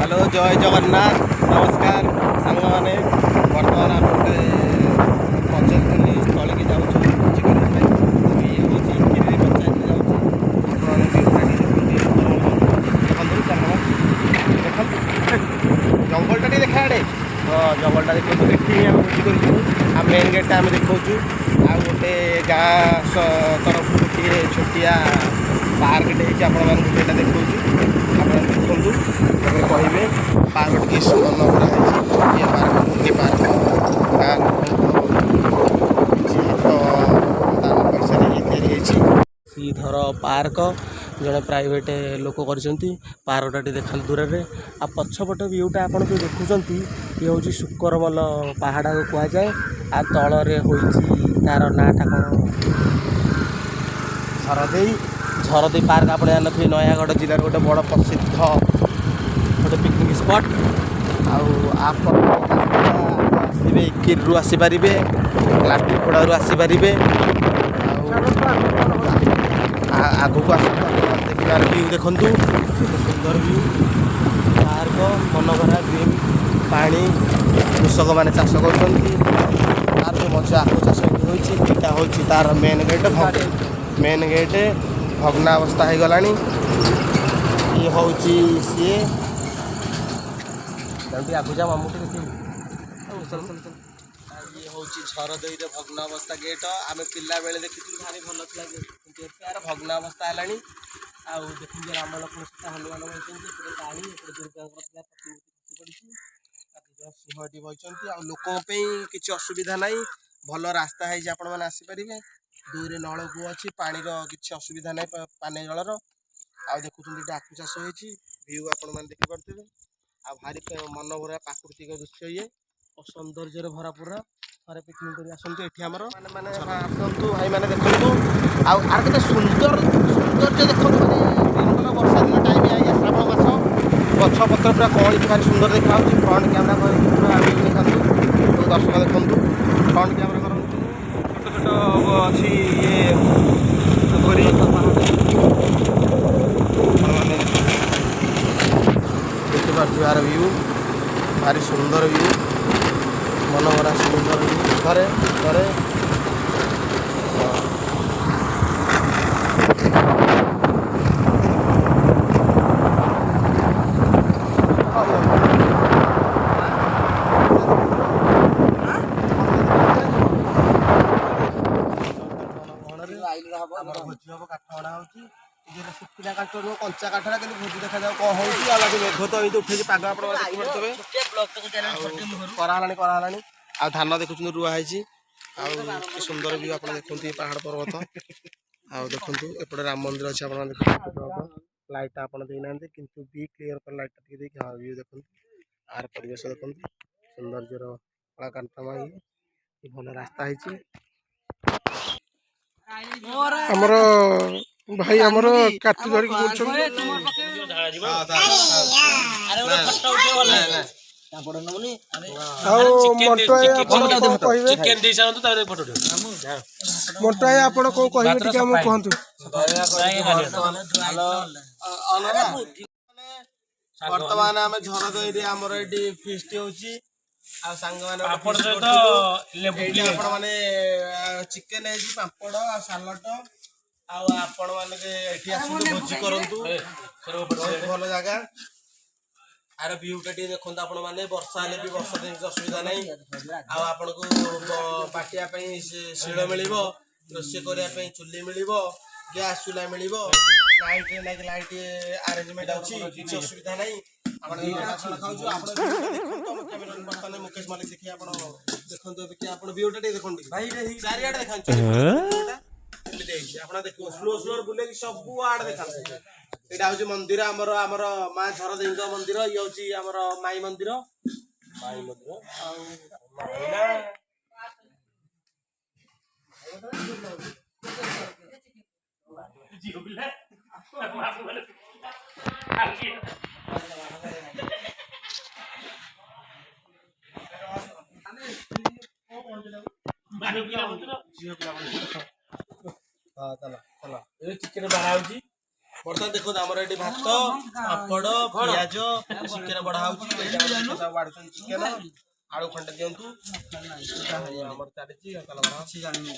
hello जय जगन्नाथ नमस्कार सांग मैंने बर्तमान आम गोटे पर्यटन स्थल की जाऊँ भोजी करने ये हूँ किरी पंचायत जाऊँ जंगलटा टी देखा आड़े हाँ जंगलटा देखो ये भोजी कर मेन गेटा आम देखा आ गोटे गाँ तरफ गोटे छोटिया पार्कटे होता देखा आप देखु कहे पार्क टी सुंदर नगरा है ये पार्क मुनि पार्क गाँ दान पैसा श्रीधर पार्क जड़े प्राइवेट लोक कर पार्कटा देखा दूर से आ पछपट व्यूटा आप जो देखुं ये हूँ शुकरमल पहाड़ को कहुए आ तल तार नाटा कौन झरदे पार्क आप जानते नयागढ़ जिलार गोटे बड़ प्रसिद्ध गोटे पिकनिक स्पट आसवे किरु आसीपारे लाठीपड़ारू आसीपारे आग को देखार व्यू देखु सुंदर व्यू पार्क मनभरा ग्रीन पानी कृषक मैंने चाष कर मजा आख चाष होता हूँ तार मेन गेट भग्नावस्था हो गलानी ये हूँ सी आगु जा मामू ये हूँ झरदई भग्नावस्था गेट आम पिला बेले देखी भारी भल था यार भग्नावस्था है देखिए राम लक्ष्मण सीता हनुमान होती पानी दुर्गा प्रतिमूर्ति पड़ी सिंहटी बही लोकों किसी असुविधा ना भल रास्ता है आपण मैंने आसीपारे दूर नलकूप अच्छी पानीर किसी असुविधा ना पानी जलर आ देखुं आखु चाष होती भ्यू आपण मैंने देखिपे आ भारी मनोभरा प्राकृतिक दृश्य ये और सौंदर्य भरा पूरा थे पिकनिक कर आसतु ये मैंने आसतु भाई मैंने देखु आर के सौंदर्य देखो मैंने वर्षा दिन टाइम आई श्रावण मास गछपत्र पूरा कौन भारी सुंदर देखा फ्रंट कैमेरा पूरा देखा दर्शक देखु फ्रंट कैमेरा छोट छोट अच्छी ये पोखरी देखिपार व्यू भारी सुंदर व्यू मनोहरा सुंदर व्यू घरे घरे भोजी हम काठ अणा हो शुखिला काठ नुह कंचा काठरा कि भोजी देखा जाऊ कौन हो मेघ तो ये उठे पाग आप कराला आ धान देखुं रुआई आ सुंदर व्यू आप देखते पहाड़ पर्वत आ देखु एपटे राम मंदिर अच्छे आप लाइट आप देना कि बी क्लीयर कर लाइट हाँ व्यू देखते आर परिवेश देखते सौंदर्य कलाकांतमा ये भल रास्ता है हमर भाई हमर काटी धरी बोलछन चिकन दे सानतो तारे फोटो दे मोटा है आपण को कहिबे टिके हम कहंतु वर्तमान आम झरदई आमर ये फिस्ट होची आ सांग माने पापड़ सहित लेबू आपण माने चिकन है पापड़ आ सालट आपण माने एठी आसु भोजी करंतु बहुत भल जगह आर व्यूटा टी देखो आपण माने वर्षा हेले भी वर्षा दिन असुविधा नहीं आपण को बाटिया पई शिळ मिलिबो रोषे करिया पई चुल्ली मिलिबो गैस चूल्हा मिलिबो लाइट अरेंजमेंट अच्छी किसी असुविधा नहीं मुकेश मालिक देखिए आप देखते व्यूटा देखो चारिआडे देखा देखो स्लो स्लो बुले सब आड़ देखा यहाँ हूँ मंदिर आमर आमर माँ झरदई मंदिर ये हूँ आमर माई मंदिर चिकेन बाड़ा वर्षा ଦେଖନ୍ତୁ ଆମର ଏଠି ଭାତ ପାପଡ଼ ପିଆଜ ଚିକେନ ବଢା ହଉଛି ସବୁ ବାଢୁଛନ୍ତି ଚିକେନ ଆଳୁ ଖଣ୍ଡେ ଦିଅନ୍ତୁ ଆମର ଚାଲିଛି ତାହେଲେ ବଢା କିଛି ଜାଣିନି